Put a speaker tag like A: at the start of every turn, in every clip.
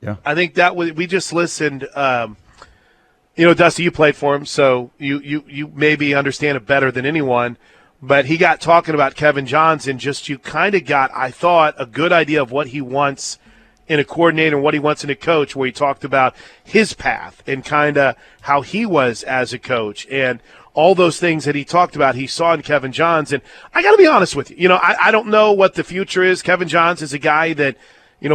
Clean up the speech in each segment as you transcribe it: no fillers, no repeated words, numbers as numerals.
A: Yeah.
B: I think that we just listened. Dusty, you played for him, so you maybe understand it better than anyone. But he got talking about Kevin Johns, and just you kind of got, I thought, a good idea of what he wants in a coordinator and what he wants in a coach, where he talked about his path and kind of how he was as a coach and all those things that he talked about he saw in Kevin Johns. And I got to be honest with you. I don't know what the future is. Kevin Johns is a guy that,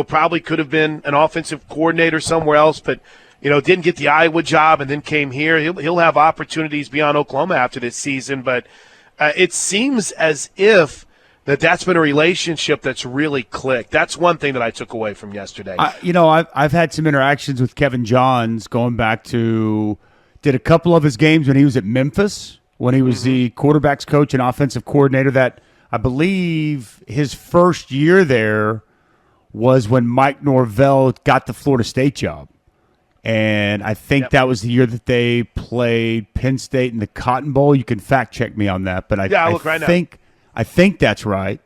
B: probably could have been an offensive coordinator somewhere else, but, didn't get the Iowa job and then came here. He'll have opportunities beyond Oklahoma after this season, but it seems as if that's been a relationship that's really clicked. That's one thing that I took away from yesterday.
A: I've had some interactions with Kevin Johns going back to did a couple of his games when he was at Memphis, when he was the quarterback's coach and offensive coordinator. That I believe his first year there was when Mike Norvell got the Florida State job. And I think that was the year that they played Penn State in the Cotton Bowl. You can fact check me on that, but I think that's right.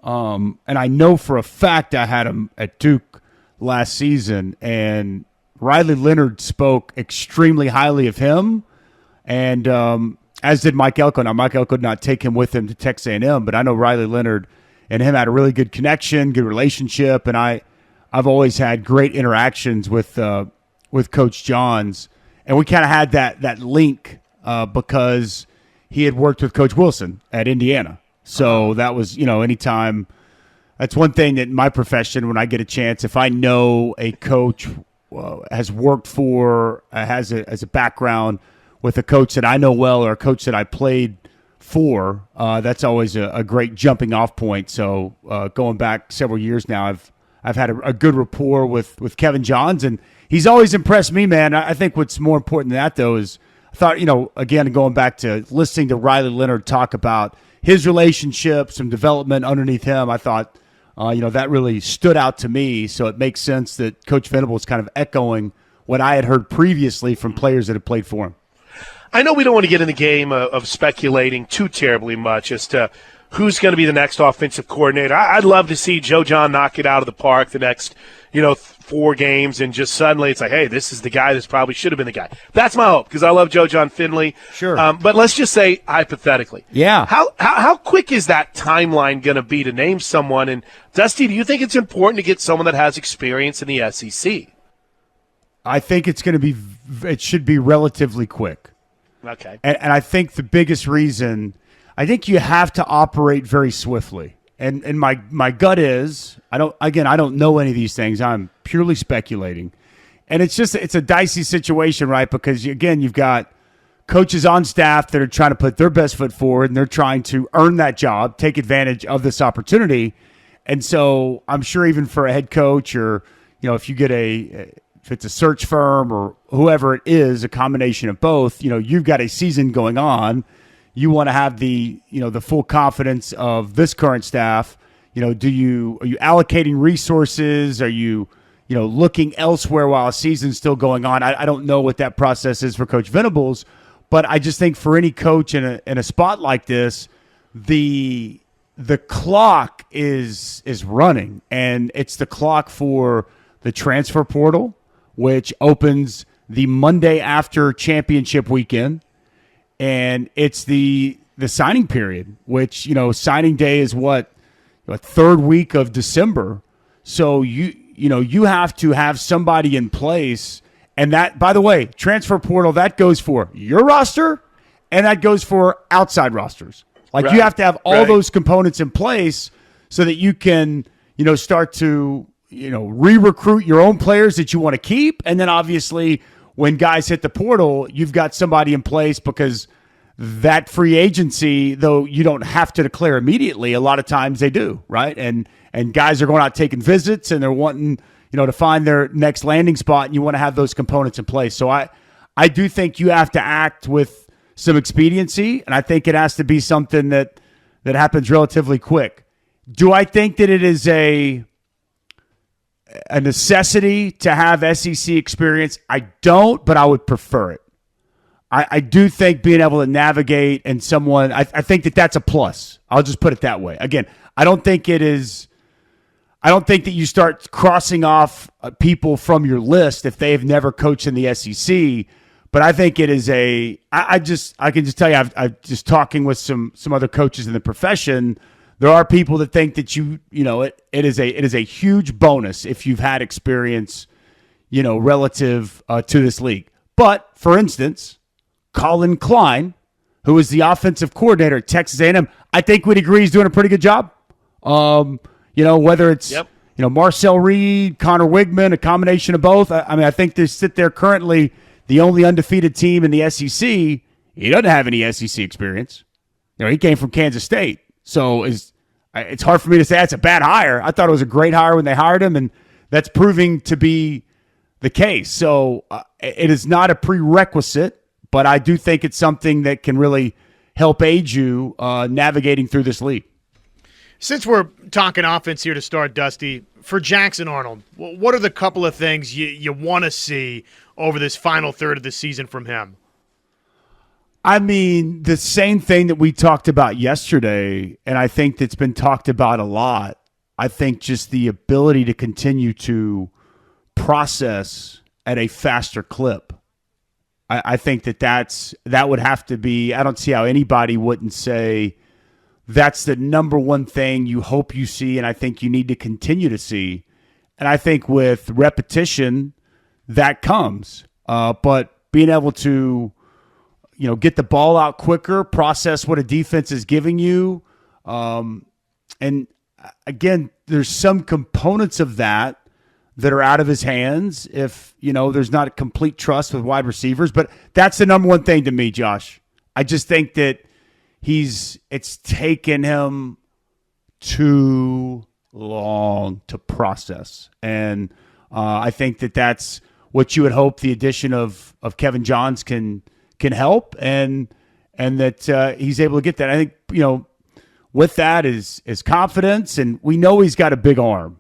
A: And I know for a fact I had him at Duke last season, and Riley Leonard spoke extremely highly of him, and as did Mike Elko. Now, Mike Elko did not take him with him to Texas A&M, but I know Riley Leonard and him had a really good connection, good relationship, and I've always had great interactions with Coach Johns, and we kind of had that link because he had worked with Coach Wilson at Indiana. So that was, anytime. That's one thing that in my profession, when I get a chance, if I know a coach has worked for, has a background with a coach that I know well or a coach that I played for, that's always a great jumping off point. So going back several years now, I've had a good rapport with Kevin Johns, and he's always impressed me, man. I think what's more important than that, though, is I thought, again, going back to listening to Riley Leonard talk about his relationship, some development underneath him, I thought, that really stood out to me. So it makes sense that Coach Venable is kind of echoing what I had heard previously from players that have played for him.
B: I know we don't want to get in the game of speculating too terribly much as to who's going to be the next offensive coordinator. I'd love to see Joe Jon knock it out of the park the next, 4 games, and just suddenly it's like, hey, this is the guy that probably should have been the guy. That's my hope, because I love Joe Jon Finley.
A: Sure.
B: But let's just say hypothetically.
A: Yeah.
B: How quick is that timeline going to be to name someone? And Dusty, do you think it's important to get someone that has experience in the SEC?
A: I think it should be relatively quick.
B: Okay.
A: And I think the biggest reason, I think you have to operate very swiftly. And my gut is, I don't know any of these things. I'm purely speculating. And it's a dicey situation, right? Because, again, you've got coaches on staff that are trying to put their best foot forward, and they're trying to earn that job, take advantage of this opportunity. And so I'm sure even for a head coach, or, if you get if it's a search firm or whoever it is, a combination of both, you've got a season going on. You want to have the full confidence of this current staff. Are you allocating resources? Are you, looking elsewhere while a season's still going on? I don't know what that process is for Coach Venables, but I just think for any coach in a spot like this, the clock is running, and it's the clock for the transfer portal, which opens the Monday after championship weekend. And it's the signing period, which, signing day is third week of December. So you have to have somebody in place. And that, by the way, transfer portal, that goes for your roster and that goes for outside rosters. Like, right. You have to have all those components in place so that you can, start to, re-recruit your own players that you want to keep. And then obviously when guys hit the portal, you've got somebody in place, because that free agency, though you don't have to declare immediately, a lot of times they do, right? And guys are going out taking visits, and they're wanting, to find their next landing spot, and you want to have those components in place. So I do think you have to act with some expediency, and I think it has to be something that happens relatively quick. Do I think that it is a necessity to have SEC experience? I don't, but I would prefer it. I do think being able to navigate and someone, I think that's a plus. I'll just put it that way. Again, I don't think it is, I don't think that you start crossing off people from your list if they have never coached in the SEC. But I think it is I can just tell you, I've just talking with some other coaches in the profession. There are people that think that it is a huge bonus if you've had experience, relative to this league. But for instance, Colin Klein, who is the offensive coordinator at Texas A&M, I think we'd agree he's doing a pretty good job. Whether it's Marcel Reed, Connor Wigman, a combination of both. I think they sit there currently the only undefeated team in the SEC. He doesn't have any SEC experience. He came from Kansas State, so it's hard for me to say that's a bad hire. I thought it was a great hire when they hired him, and that's proving to be the case. So it is not a prerequisite, but I do think it's something that can really help aid you navigating through this league.
C: Since we're talking offense here to start, Dusty, for Jackson Arnold, what are the couple of things you want to see over this final third of the season from him?
A: I mean, the same thing that we talked about yesterday, and I think that's been talked about a lot. I think just the ability to continue to process at a faster clip. I think that would have to be – I don't see how anybody wouldn't say – that's the number one thing you hope you see, and I think you need to continue to see. And I think with repetition, that comes. But being able to, get the ball out quicker, process what a defense is giving you. And again, there's some components of that are out of his hands if, there's not complete trust with wide receivers. But that's the number one thing to me, Josh. I just think that it's taken him too long to process. And I think that's what you would hope the addition of Kevin Johns can help and that he's able to get that. I think, with that is confidence, and we know he's got a big arm.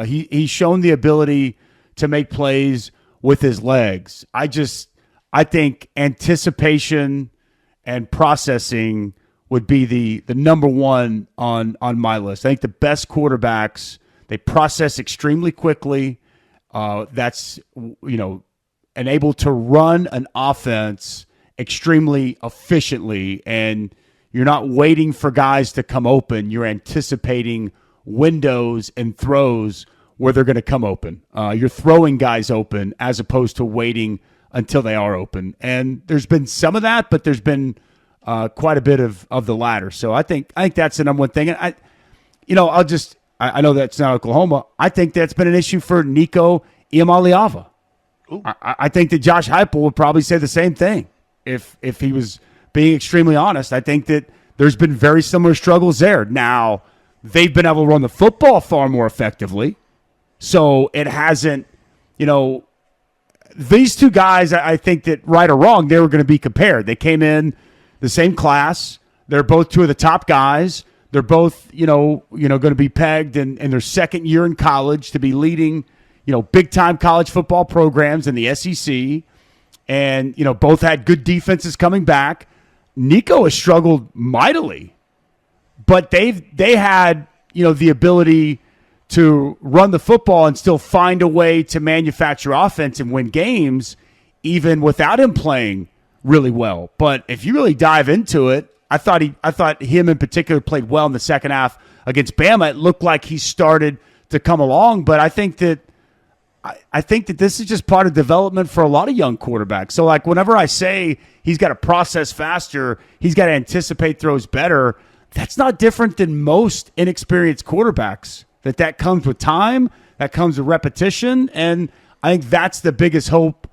A: He's shown the ability to make plays with his legs. I think anticipation and processing would be the number one on my list. I think the best quarterbacks, they process extremely quickly. That's, and able to run an offense extremely efficiently, and you're not waiting for guys to come open. You're anticipating windows and throws where they're going to come open. You're throwing guys open as opposed to waiting until they are open. And there's been some of that, but there's been quite a bit of the latter. So I think that's the number one thing. And I know that's not Oklahoma. I think that's been an issue for Nico Iamaleava. I think that Josh Heupel would probably say the same thing if he was being extremely honest. I think that there's been very similar struggles there. Now, they've been able to run the football far more effectively. So it hasn't, these two guys, I think that right or wrong, they were going to be compared. They came in the same class. They're both two of the top guys. They're both, going to be pegged in their second year in college to be leading, big-time college football programs in the SEC. And, both had good defenses coming back. Nico has struggled mightily. But they had, the ability to run the football and still find a way to manufacture offense and win games even without him playing really well. But if you really dive into it, I thought him in particular played well in the second half against Bama. It looked like he started to come along, but I think that this is just part of development for a lot of young quarterbacks. So like whenever I say he's got to process faster, he's got to anticipate throws better, that's not different than most inexperienced quarterbacks. That comes with time, that comes with repetition, and I think that's the biggest hope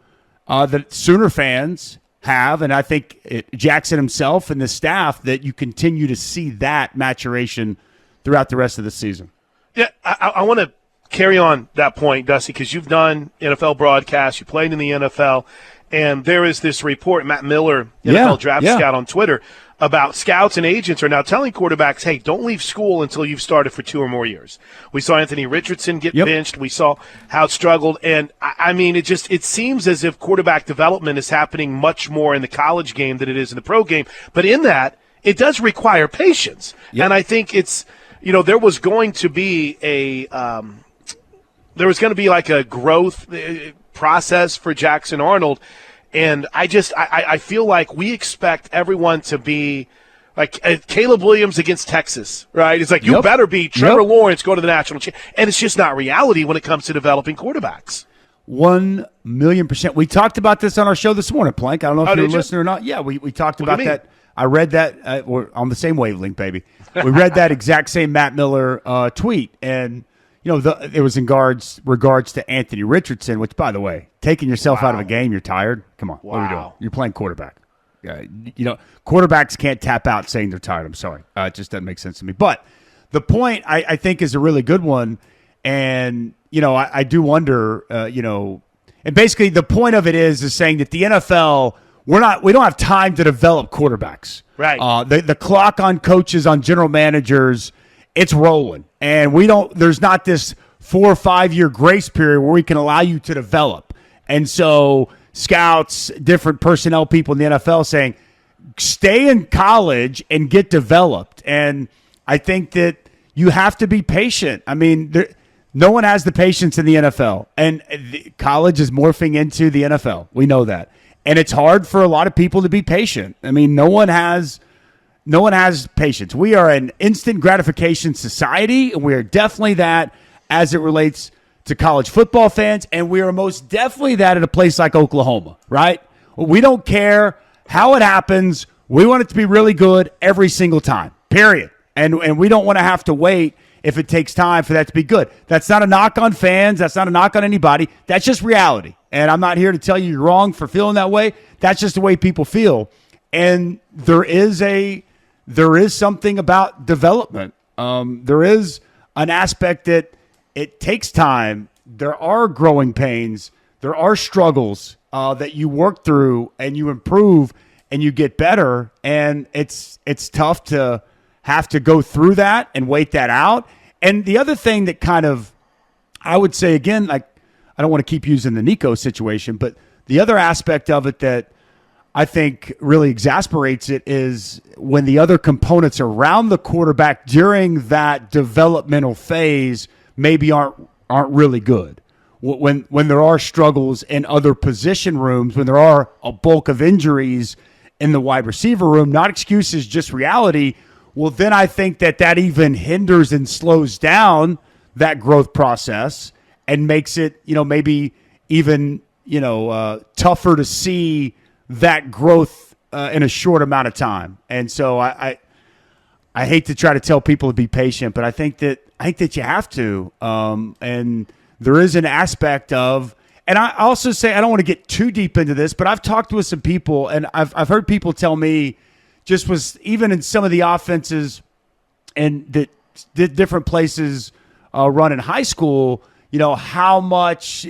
A: that Sooner fans have, and I think Jackson himself and the staff, that you continue to see that maturation throughout the rest of the season.
B: Yeah, I want to carry on that point, Dusty, because you've done NFL broadcasts, you played in the NFL, and there is this report, Matt Miller, NFL draft scout on Twitter, about scouts and agents are now telling quarterbacks, hey, don't leave school until you've started for 2 or more years. We saw Anthony Richardson get benched. We saw how it struggled. And, I mean, it seems as if quarterback development is happening much more in the college game than it is in the pro game. But in that, it does require patience. And I think it's there was going to be like a growth process for Jackson Arnold, and I feel like we expect everyone to be like Caleb Williams against Texas, right? It's like you better be Trevor Lawrence, go to the national championship, and it's just not reality when it comes to developing quarterbacks.
A: 1,000,000%. We talked about this on our show this morning, Plank. I don't know if you're listening or not. Yeah, we talked about that. I read that. We're on the same wavelength, baby. We read that exact same Matt Miller tweet, and it was in regards to Anthony Richardson, which, by the way, taking yourself out of a game, you're tired. Come on, what are we doing? You're playing quarterback. Quarterbacks can't tap out saying they're tired. I'm sorry. It just doesn't make sense to me. But the point I think is a really good one, and I do wonder, and basically the point of it is saying that the NFL, we don't have time to develop quarterbacks.
B: Right.
A: The clock on coaches, on general managers, it's rolling, and there's not this 4 or 5 year grace period where we can allow you to develop. And so scouts, different personnel people in the NFL saying, stay in college and get developed. And I think that you have to be patient. I mean, no one has the patience in the NFL, and college is morphing into the NFL. We know that. And it's hard for a lot of people to be patient. I mean, no one has patience. We are an instant gratification society, and we are definitely that as it relates to college football fans, and we are most definitely that at a place like Oklahoma, right? We don't care how it happens. We want it to be really good every single time, period. And we don't want to have to wait if it takes time for that to be good. That's not a knock on fans. That's not a knock on anybody. That's just reality. And I'm not here to tell you you're wrong for feeling that way. That's just the way people feel. And there is something about development. There is an aspect that it takes time. There are growing pains. There are struggles that you work through and you improve and you get better. And it's tough to have to go through that and wait that out. And the other thing that kind of, I would say again, like, I don't want to keep using the Nico situation, but the other aspect of it that I think really exasperates it is when the other components around the quarterback during that developmental phase maybe aren't really good. When there are struggles in other position rooms, when there are a bulk of injuries in the wide receiver room, not excuses, just reality, well, then I think that even hinders and slows down that growth process and makes it, maybe even, tougher to see that growth in a short amount of time. And so I hate to try to tell people to be patient, but I think that you have to. And there is an aspect of, and I also say, I don't want to get too deep into this, but I've talked with some people, and I've heard people tell me, just was even in some of the offenses and that did different places run in high school, how much,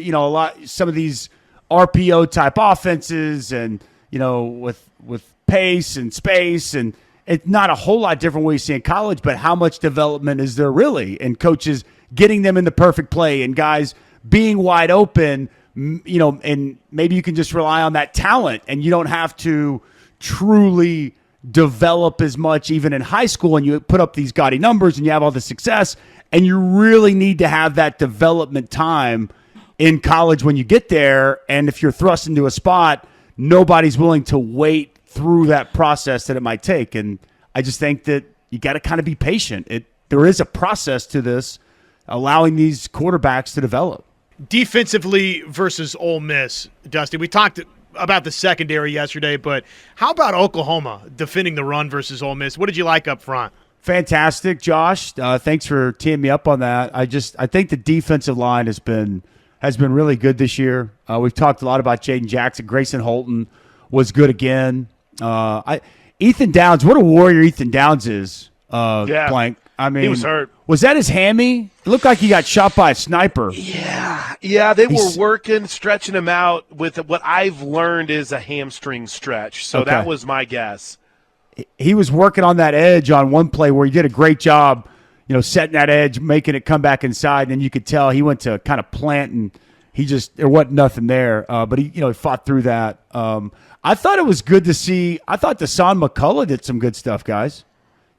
A: some of these RPO type offenses and, with pace and space, and it's not a whole lot different what you see in college, but how much development is there really? And coaches getting them in the perfect play and guys being wide open, and maybe you can just rely on that talent and you don't have to truly develop as much even in high school, and you put up these gaudy numbers and you have all the success, and you really need to have that development time in college when you get there. And if you're thrust into a spot, nobody's willing to wait through that process that it might take. And I just think that you got to kind of be patient. There is a process to this, allowing these quarterbacks to develop.
C: Defensively versus Ole Miss, Dusty, we talked about the secondary yesterday, but how about Oklahoma defending the run versus Ole Miss? What did you like up front?
A: Fantastic, Josh. Thanks for teeing me up on that. I think the defensive line has been really good this year. We've talked a lot about Jaden Jackson. Grayson Holton was good again. Ethan Downs, what a warrior Ethan Downs is. Blank. I mean,
B: he was hurt.
A: Was that his hammy? It looked like he got shot by a sniper.
B: Yeah, they were working, stretching him out with what I've learned is a hamstring stretch. So that was my guess.
A: He was working on that edge on one play where he did a great job, setting that edge, making it come back inside. And then you could tell he went to kind of plant, and there wasn't nothing there. But he fought through that. I thought it was good to see. I thought Deshaun McCullough did some good stuff, guys.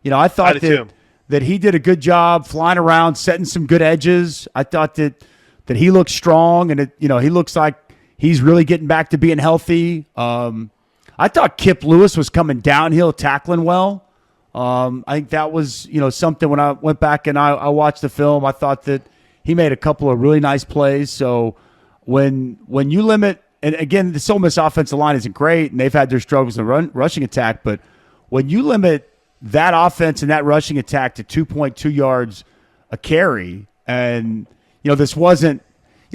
A: I thought that that he did a good job flying around, setting some good edges. I thought that he looked strong, and he looks like he's really getting back to being healthy. I thought Kip Lewis was coming downhill, tackling well. I think that was something when I went back and I watched the film. I thought that he made a couple of really nice plays. So when you limit, and again, the Ole Miss offensive line isn't great, and they've had their struggles in the rushing attack, but when you limit that offense and that rushing attack to 2.2 yards a carry, and this wasn't,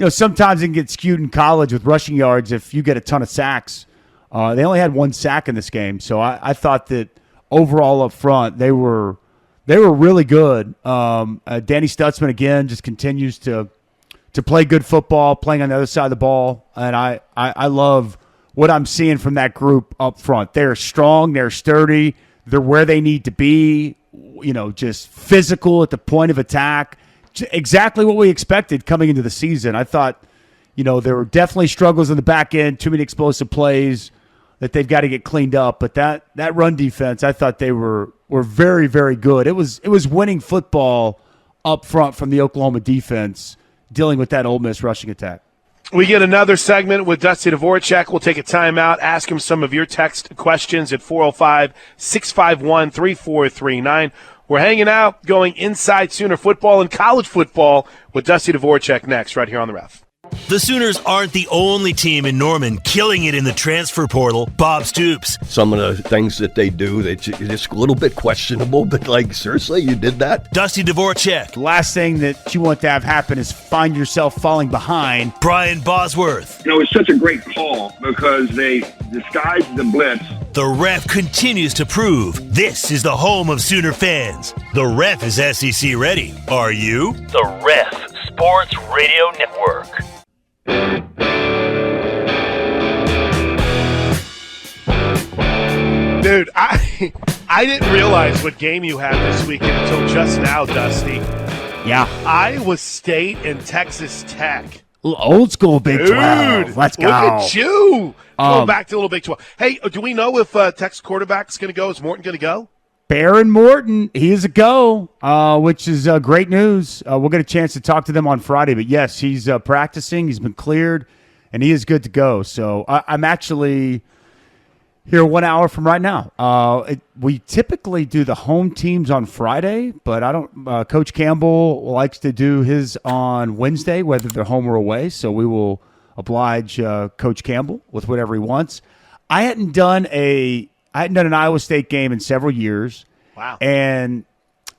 A: sometimes it can get skewed in college with rushing yards if you get a ton of sacks. They only had 1 sack in this game, so I thought that overall up front they were really good. Danny Stutzman again just continues to play good football, playing on the other side of the ball, and I love what I'm seeing from that group up front. They're strong, they're sturdy, they're where they need to be. Just physical at the point of attack. Exactly what we expected coming into the season. I thought, there were definitely struggles in the back end, too many explosive plays that they've got to get cleaned up. But that run defense, I thought they were very, very good. It was winning football up front from the Oklahoma defense, dealing with that Ole Miss rushing attack.
B: We get another segment with Dusty Dvoracek. We'll take a timeout, ask him some of your text questions at 405-651-3439. We're hanging out, going inside Sooner football and college football with Dusty Dvoracek next, right here on the Ref.
D: The Sooners aren't the only team in Norman killing it in the transfer portal. Bob Stoops.
E: Some of the things that they do, it's just a little bit questionable, but seriously, you did that?
D: Dusty Dvoracek.
A: The last thing that you want to have happen is find yourself falling behind.
D: Brian Bosworth.
F: It's such a great call because they disguised the blitz.
D: The Ref continues to prove this is the home of Sooner fans. The Ref is SEC ready. Are you?
G: The Ref Sports Radio Network.
B: Dude, I didn't realize what game you had this weekend until just now, Dusty.
A: Yeah.
B: Iowa State and Texas Tech.
A: Old school Big 12. Let's go.
B: Look at you. Going back to a little Big 12. Hey, do we know if Texas quarterback is going to go? Is Morton going to go?
A: Baron Morton, he is a go, which is great news. We'll get a chance to talk to them on Friday. But, yes, he's practicing. He's been cleared, and he is good to go. So I'm actually here 1 hour from right now. We typically do the home teams on Friday, but I don't. Coach Campbell likes to do his on Wednesday, whether they're home or away. So we will oblige Coach Campbell with whatever he wants. I hadn't done an Iowa State game in several years.
B: Wow.
A: And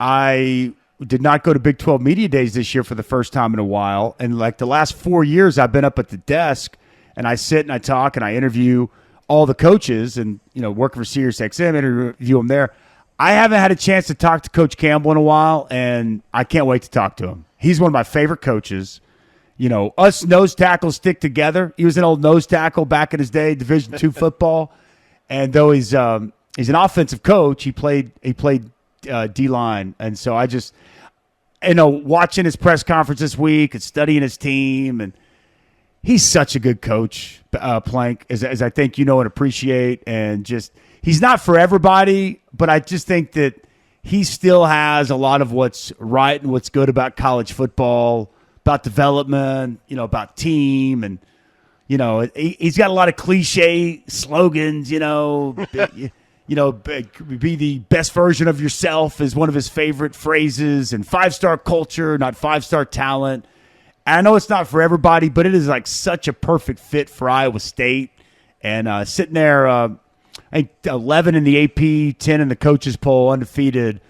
A: I did not go to Big 12 Media Days this year for the first time in a while. And the last 4 years, I've been up at the desk, and I sit and I talk and I interview all the coaches and, working for SiriusXM, interview them there. I haven't had a chance to talk to Coach Campbell in a while, and I can't wait to talk to him. He's one of my favorite coaches. Us nose tackles stick together. He was an old nose tackle back in his day, Division II football. And though he's an offensive coach, he played D-line. And so I just, watching his press conference this week and studying his team, and he's such a good coach, Plank, as I think and appreciate. And just, he's not for everybody, but I just think that he still has a lot of what's right and what's good about college football, about development, about team, and he's got a lot of cliche slogans, be the best version of yourself is one of his favorite phrases, and 5-star culture, not 5-star talent. And I know it's not for everybody, but it is such a perfect fit for Iowa State. And sitting there, I think 11 in the AP, 10 in the coaches poll, undefeated,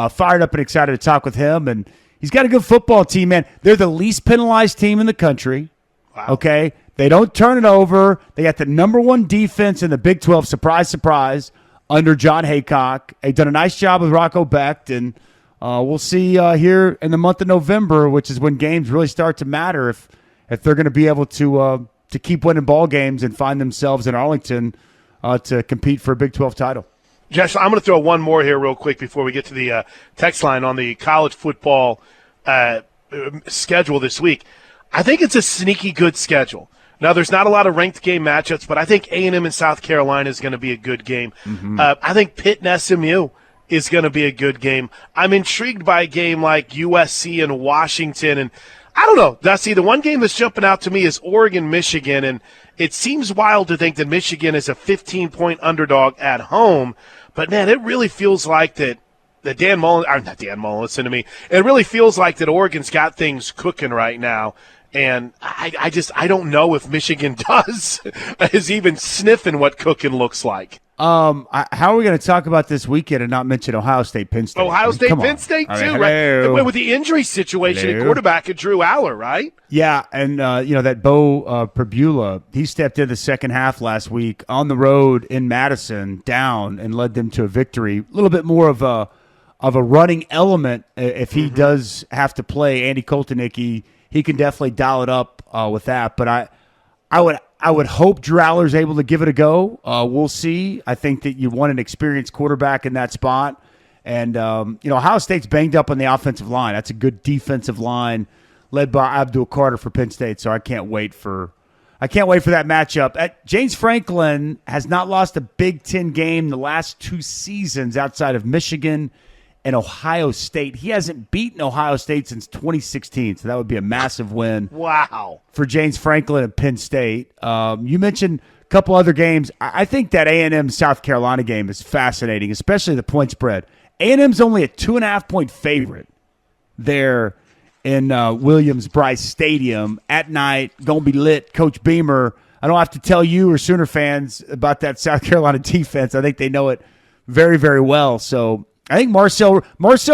A: fired up and excited to talk with him. And he's got a good football team, man. They're the least penalized team in the country.
B: Wow.
A: Okay? They don't turn it over. They got the number one defense in the Big 12, surprise, surprise, under John Haycock. They've done a nice job with Rocco Becht, and we'll see here in the month of November, which is when games really start to matter, if they're going to be able to keep winning ball games and find themselves in Arlington to compete for a Big 12 title.
B: Jess, I'm going to throw one more here real quick before we get to the text line on the college football schedule this week. I think it's a sneaky good schedule. Now, there's not a lot of ranked game matchups, but I think A&M and South Carolina is going to be a good game. Mm-hmm. I think Pitt and SMU is going to be a good game. I'm intrigued by a game like USC and Washington, and I don't know, Dusty, the one game that's jumping out to me is Oregon-Michigan, and it seems wild to think that Michigan is a 15-point underdog at home, but, man, it really feels like that Dan Mullen, or not Dan Mullen, listen to me, it really feels like that Oregon's got things cooking right now, and I don't know if Michigan is even sniffing what cooking looks like.
A: How are we going to talk about this weekend and not mention Ohio State, Penn State?
B: Ohio State,
A: Come
B: Penn
A: on.
B: State,
A: All
B: too,
A: right?
B: right? With the injury situation at quarterback at Drew Aller, right?
A: Yeah, and, that Bo Perbula, he stepped in the second half last week on the road in Madison down and led them to a victory. A little bit more of a running element if he does have to play Andy Koltenick. He can definitely dial it up with that. But I would hope Drew Aller's able to give it a go. We'll see. I think that you want an experienced quarterback in that spot. And, Ohio State's banged up on the offensive line. That's a good defensive line led by Abdul Carter for Penn State. So I can't wait for that matchup. James Franklin has not lost a Big Ten game the last 2 seasons outside of Michigan and Ohio State. He hasn't beaten Ohio State since 2016, so that would be a massive win.
B: Wow.
A: For James Franklin and Penn State. You mentioned a couple other games. I think that A&M South Carolina game is fascinating, especially the point spread. A&M's only a 2.5-point favorite there in Williams-Brice Stadium at night. Going to be lit. Coach Beamer, I don't have to tell you or Sooner fans about that South Carolina defense. I think they know it very, very well. So I think Marcel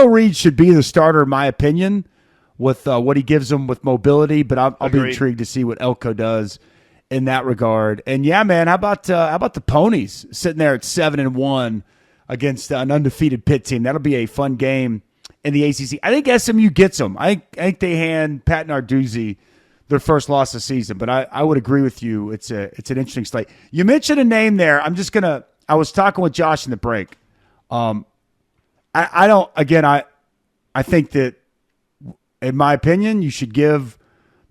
A: Reed should be the starter, in my opinion, with what he gives them with mobility. But I'll be intrigued to see what Elko does in that regard. And yeah, man, how about the Ponies sitting there at 7-1 against an undefeated Pitt team? That'll be a fun game in the ACC. I think SMU gets them. I think they hand Pat Narduzzi their first loss of the season. But I would agree with you. It's an interesting slate. You mentioned a name there. I was talking with Josh in the break. I think that, in my opinion, you should give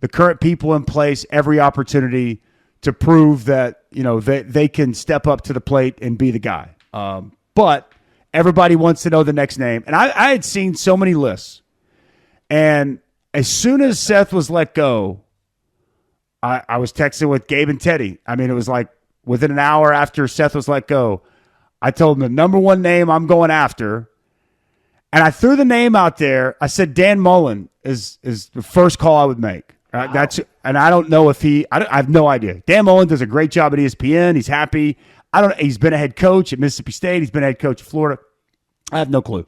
A: the current people in place every opportunity to prove that, they can step up to the plate and be the guy. But everybody wants to know the next name. And I had seen so many lists. And as soon as Seth was let go, I was texting with Gabe and Teddy. I mean, it was like within an hour after Seth was let go, I told him the number one name I'm going after. And I threw the name out there. I said Dan Mullen is the first call I would make. Wow. And I don't know if I have no idea. Dan Mullen does a great job at ESPN. He's happy. He's been a head coach at Mississippi State. He's been a head coach at Florida. I have no clue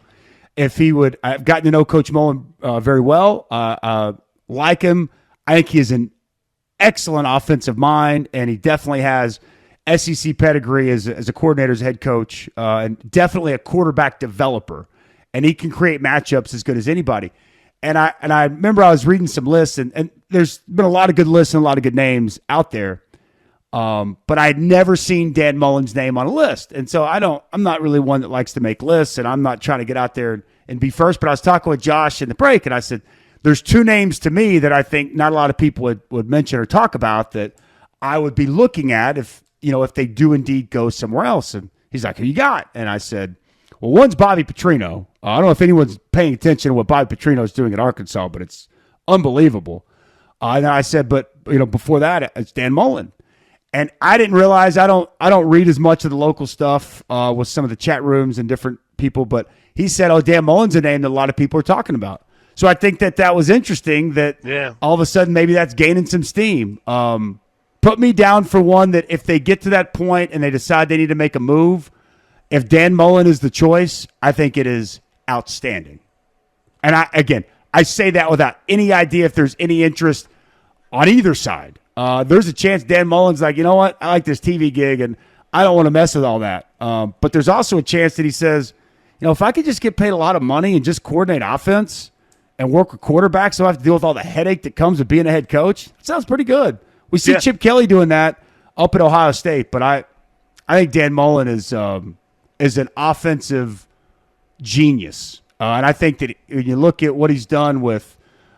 A: if he would. I've gotten to know Coach Mullen very well. Like him. I think he is an excellent offensive mind, and he definitely has SEC pedigree as a coordinator, as a head coach, and definitely a quarterback developer. And he can create matchups as good as anybody. And I remember I was reading some lists, and there's been a lot of good lists and a lot of good names out there. But I had never seen Dan Mullen's name on a list. And so I'm not really one that likes to make lists, and I'm not trying to get out there and be first. But I was talking with Josh in the break, and I said, there's 2 names to me that I think not a lot of people would mention or talk about that I would be looking at if they do indeed go somewhere else. And he's like, who you got? And I said, well, one's Bobby Petrino. I don't know if anyone's paying attention to what Bobby Petrino is doing at Arkansas, but it's unbelievable. And I said, but before that, it's Dan Mullen. And I didn't realize I don't read as much of the local stuff with some of the chat rooms and different people, but he said, Dan Mullen's a name that a lot of people are talking about. So I think that was interesting that all of a sudden maybe that's gaining some steam. Put me down for one that if they get to that point and they decide they need to make a move, if Dan Mullen is the choice, I think it is outstanding. And I say that without any idea if there's any interest on either side. There's a chance Dan Mullen's like, you know what? I like this TV gig, and I don't want to mess with all that. But there's also a chance that he says, if I could just get paid a lot of money and just coordinate offense and work with quarterbacks, so I have to deal with all the headache that comes with being a head coach, it sounds pretty good. We see Chip Kelly doing that up at Ohio State, but I think Dan Mullen is an offensive genius. And I think that when you look at what he's done with,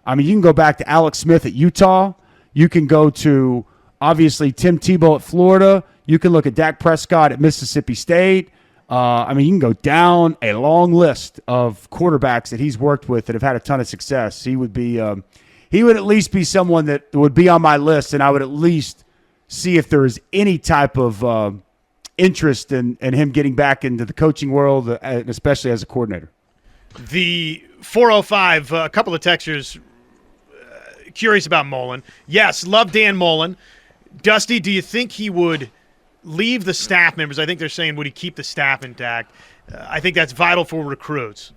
A: you can go back to Alex Smith at Utah. You can go to, obviously, Tim Tebow at Florida. You can look at Dak Prescott at Mississippi State. I mean, you can go down a long list of quarterbacks that he's worked with that have had a ton of success. He would at least be someone that would be on my list, and I would at least see if there is any type of interest in him getting back into the coaching world, especially as a coordinator.
C: The 405, a couple of texters curious about Mullen. Yes, love Dan Mullen. Dusty, do you think he would leave the staff members? I think they're saying, would he keep the staff intact? I think that's vital for recruits.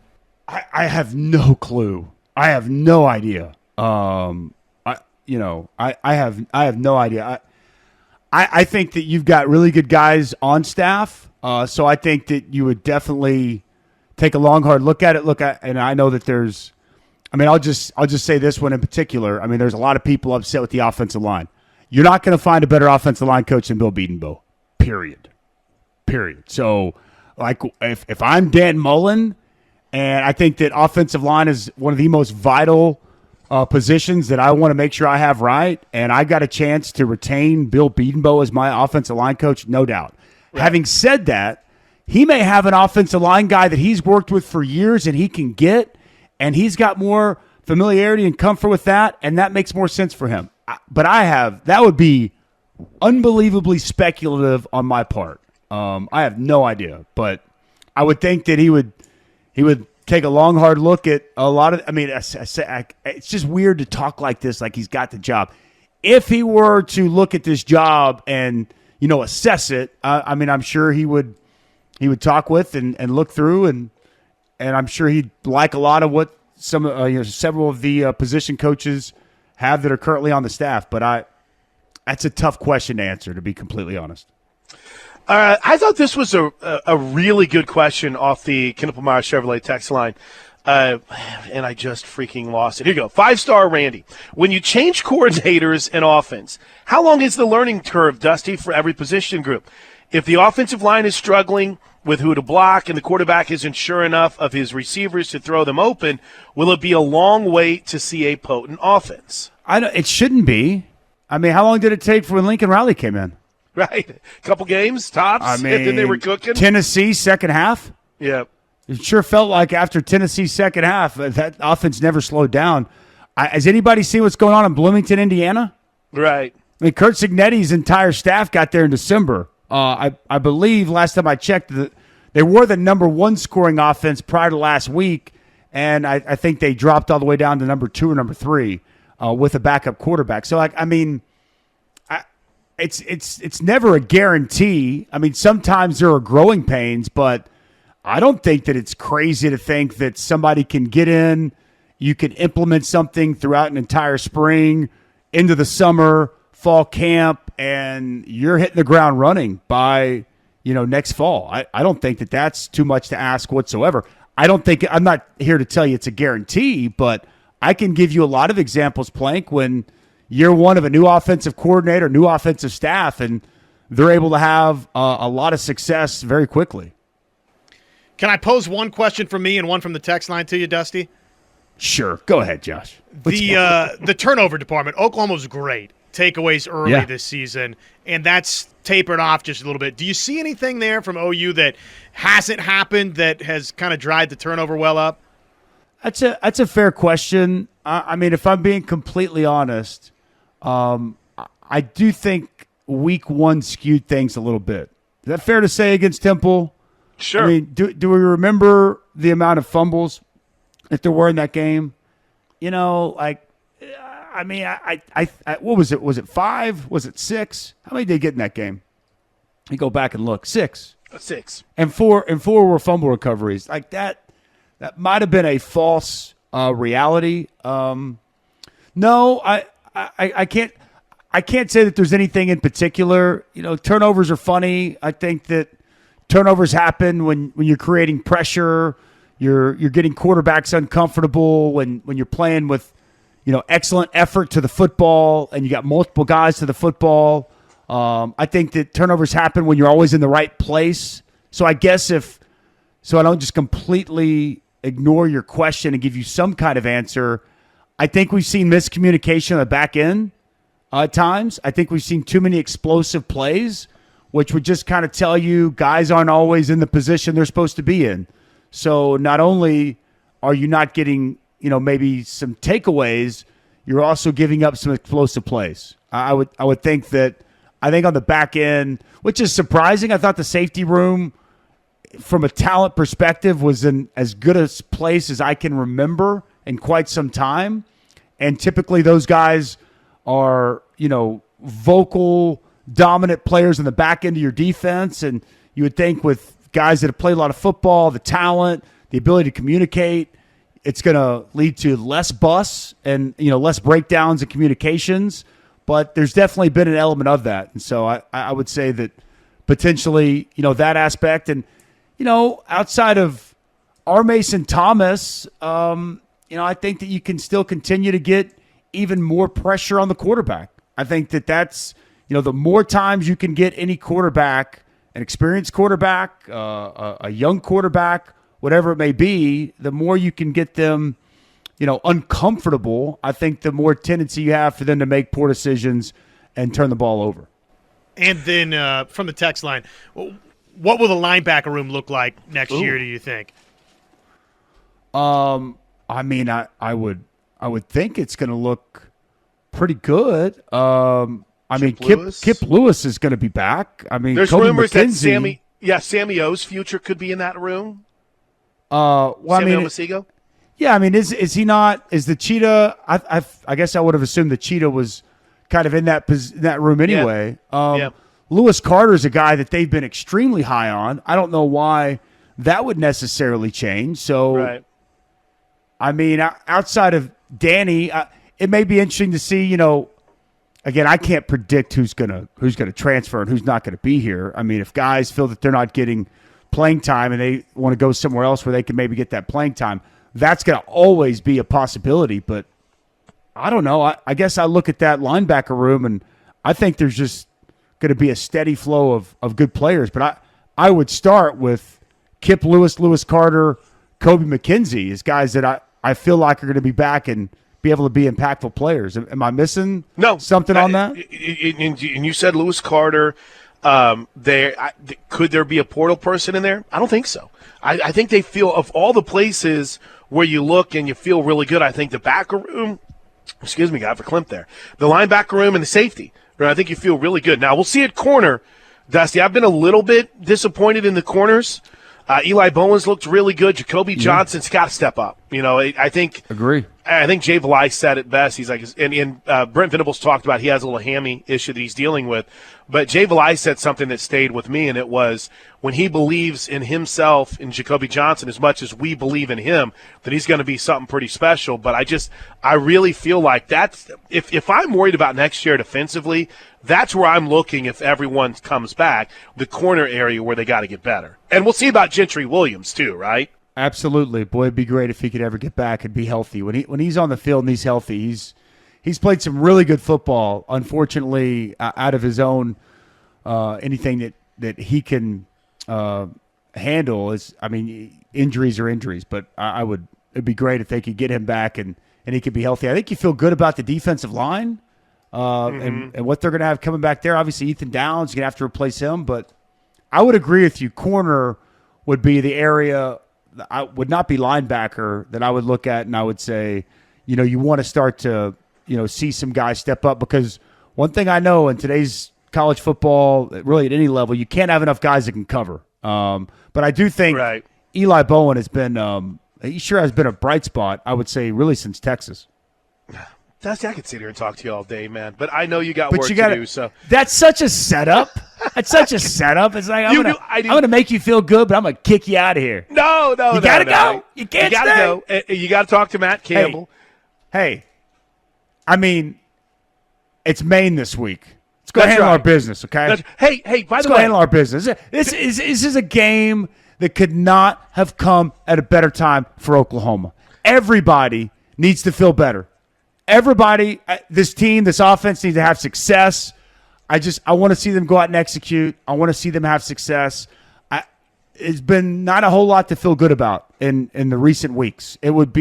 A: I have no clue. I have no idea. I have no idea. I think that you've got really good guys on staff, so I think that you would definitely take a long, hard look at it. And I know that there's. I mean, I'll just say this one in particular. I mean, there's a lot of people upset with the offensive line. You're not going to find a better offensive line coach than Bill Bedenbaugh. Period. So, like, if I'm Dan Mullen, and I think that offensive line is one of the most vital positions that I want to make sure I have right, and I got a chance to retain Bill Bedenbaugh as my offensive line coach, no doubt. Right. Having said that, he may have an offensive line guy that he's worked with for years and he can get, and he's got more familiarity and comfort with that, and that makes more sense for him. But that would be unbelievably speculative on my part. I have no idea, but I would think that he would take a long, hard look at a lot of. I mean, it's just weird to talk like this, like he's got the job. If he were to look at this job and assess it, I mean, I'm sure he would talk with and look through, and I'm sure he'd like a lot of what several of the position coaches have that are currently on the staff. But that's a tough question to answer, to be completely honest.
B: I thought this was a really good question off the Knippelmeyer Chevrolet text line, and I just freaking lost it. Here you go. 5-star Randy. When you change coordinators in offense, how long is the learning curve, Dusty, for every position group? If the offensive line is struggling with who to block and the quarterback isn't sure enough of his receivers to throw them open, will it be a long wait to see a potent offense?
A: It shouldn't be. I mean, how long did it take for when Lincoln Riley came in?
B: Right. A couple games, tops, and then they were cooking.
A: Tennessee, second half?
B: Yeah.
A: It sure felt like after Tennessee's second half, that offense never slowed down. Has anybody seen what's going on in Bloomington, Indiana?
B: Right.
A: I mean, Kurt Cignetti's entire staff got there in December. I believe last time I checked, they were the number one scoring offense prior to last week, and I think they dropped all the way down to number 2 or number 3 with a backup quarterback. So, it's never a guarantee. I mean, sometimes there are growing pains, but I don't think that it's crazy to think that somebody can get in, you can implement something throughout an entire spring, into the summer, fall camp, and you're hitting the ground running by, next fall. I don't think that that's too much to ask whatsoever. I'm not here to tell you it's a guarantee, but I can give you a lot of examples, Plank, when year one of a new offensive coordinator, new offensive staff, and they're able to have a lot of success very quickly.
C: Can I pose one question from me and one from the text line to you, Dusty?
A: Sure. Go ahead, Josh.
C: The turnover department, Oklahoma was great. Takeaways early this season, and that's tapered off just a little bit. Do you see anything there from OU that hasn't happened that has kind of dried the turnover well up?
A: That's a fair question. I mean, if I'm being completely honest, I do think week one skewed things a little bit. Is that fair to say against Temple?
B: Sure.
A: I mean, do we remember the amount of fumbles that there were in that game? What was it? Was it 5? Was it 6? How many did they get in that game? You go back and look. 6.
B: 6.
A: And 4 were fumble recoveries. Like that might have been a false reality. No, I can't say that there's anything in particular. Turnovers are funny. I think that turnovers happen when you're creating pressure. You're getting quarterbacks uncomfortable when you're playing with excellent effort to the football and you got multiple guys to the football. I think that turnovers happen when you're always in the right place. So I guess so I don't just completely ignore your question and give you some kind of answer. I think we've seen miscommunication on the back end at times. I think we've seen too many explosive plays which would just kind of tell you guys aren't always in the position they're supposed to be in. So not only are you not getting, maybe some takeaways, you're also giving up some explosive plays. I would think that, on the back end, which is surprising. I thought the safety room, from a talent perspective, was in as good a place as I can remember in quite some time. And typically those guys are, vocal, dominant players in the back end of your defense. And you would think with guys that have played a lot of football, the talent, the ability to communicate, it's going to lead to less busts and, less breakdowns in communications. But there's definitely been an element of that. And so I would say that potentially, that aspect. And, outside of R. Mason Thomas, I think that you can still continue to get even more pressure on the quarterback. I think that that's, the more times you can get any quarterback, an experienced quarterback, a young quarterback, whatever it may be, the more you can get them, uncomfortable, I think the more tendency you have for them to make poor decisions and turn the ball over.
C: And then from the text line, what will the linebacker room look like next year, do you think?
A: I would think it's going to look pretty good. Kip Lewis is going to be back.
B: There's
A: Kobe
B: rumors
A: McKenzie,
B: that Sammy O's future could be in that room.
A: Sammy
B: Omosigho?
A: Yeah, is he not? Is the Cheetah? I guess I would have assumed the Cheetah was kind of in that room anyway.
B: Yeah.
A: Lewis Carter is a guy that they've been extremely high on. I don't know why that would necessarily change. So,
B: right.
A: Outside of Danny, it may be interesting to see. Again, I can't predict who's gonna transfer and who's not gonna be here. If guys feel that they're not getting playing time and they want to go somewhere else where they can maybe get that playing time, that's going to always be a possibility. But I don't know. I guess I look at that linebacker room and I think there's just going to be a steady flow of good players. But I would start with Kip Lewis, Lewis Carter, Kobe McKenzie as guys that I feel like are going to be back and be able to be impactful players. Am I missing something on that?
B: And you said Lewis Carter. Could there be a portal person in there? I don't think so. I think they feel, of all the places where you look and you feel really good, I think the backer room, excuse me, got verklempt there, the linebacker room and the safety, right? I think you feel really good. Now, we'll see at corner, Dusty. I've been a little bit disappointed in the corners. Eli Bowens looked really good. Jacoby Johnson's got to step up. I think –
A: Agree.
B: I think Jay Valai said it best. He's like, and Brent Venables talked about he has a little hammy issue that he's dealing with. But Jay Valai said something that stayed with me, and it was when he believes in himself, in Jacoby Johnson, as much as we believe in him, that he's going to be something pretty special. But I really feel like that's if I'm worried about next year defensively, that's where I'm looking if everyone comes back, the corner area where they got to get better. And we'll see about Gentry Williams too, right?
A: Absolutely. Boy, it'd be great if he could ever get back and be healthy. When he's on the field and he's healthy, he's played some really good football. Unfortunately, out of his own anything that he can handle is, injuries are injuries. But it'd be great if they could get him back and he could be healthy. I think you feel good about the defensive line and what they're going to have coming back there. Obviously, Ethan Downs, you're going to have to replace him. But I would agree with you. Corner would be the area. I would not be linebacker that I would look at and I would say, you want to start to, see some guys step up, because one thing I know in today's college football, really at any level, you can't have enough guys that can cover. But I do think Eli Bowen has been, he sure has been a bright spot, I would say, really since Texas.
B: Dusty, I could sit here and talk to you all day, man. But I know you got work to do. So
A: that's such a setup. That's such a setup. It's like I'm gonna make you feel good, but I'm gonna kick you out of here.
B: No,
A: you gotta go. You can't.
B: You gotta go. You gotta talk to Matt Campbell.
A: Hey, it's Maine this week. Let's go handle our business, okay?
B: Hey, by the way,
A: let's go handle our business. This is a game that could not have come at a better time for Oklahoma. Everybody needs to feel better. Everybody, this team, this offense needs to have success. I want to see them go out and execute. I want to see them have success. It's been not a whole lot to feel good about in the recent weeks. It would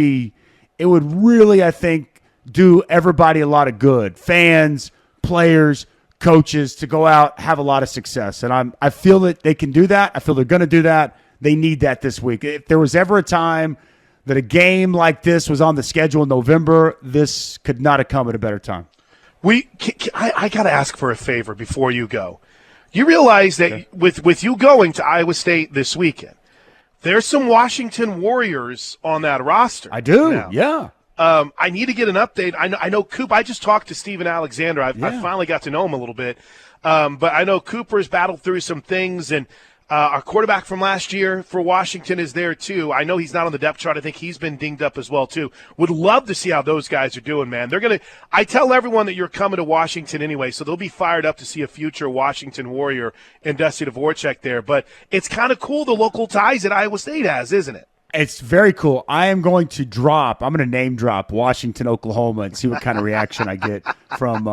A: really, I think, do everybody a lot of good. Fans, players, coaches to go out, have a lot of success. And I feel that they can do that. I feel they're going to do that. They need that this week. If there was ever a time that a game like this was on the schedule in November, this could not have come at a better time.
B: I got to ask for a favor before you go. You realize that with you going to Iowa State this weekend, there's some Washington Warriors on that roster.
A: I do,
B: now.
A: yeah.
B: I need to get an update. I know Coop. I just talked to Steven Alexander. I finally got to know him a little bit. But I know Cooper's battled through some things, and our quarterback from last year for Washington is there too. I know he's not on the depth chart. I think he's been dinged up as well too. Would love to see how those guys are doing, man. They're gonna. I tell everyone that you're coming to Washington anyway, so they'll be fired up to see a future Washington Warrior and Dusty Dvoracek there. But it's kind of cool the local ties that Iowa State has, isn't it?
A: It's very cool. I'm going to name drop Washington, Oklahoma, and see what kind of reaction I get from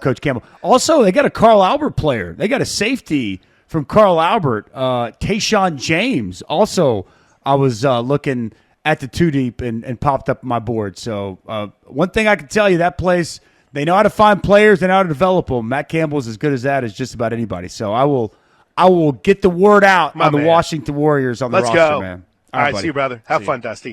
A: Coach Campbell. Also, they got a Carl Albert player. They got a safety from Carl Albert, Tayshawn James. Also, I was looking at the two deep and popped up on my board. So one thing I can tell you, that place, they know how to find players, they know how to develop them. Matt Campbell's as good as that as just about anybody. So I will get the word out on the Washington Warriors on the roster, man.
B: All right,
A: buddy.
B: see you, brother. Have fun, Dusty.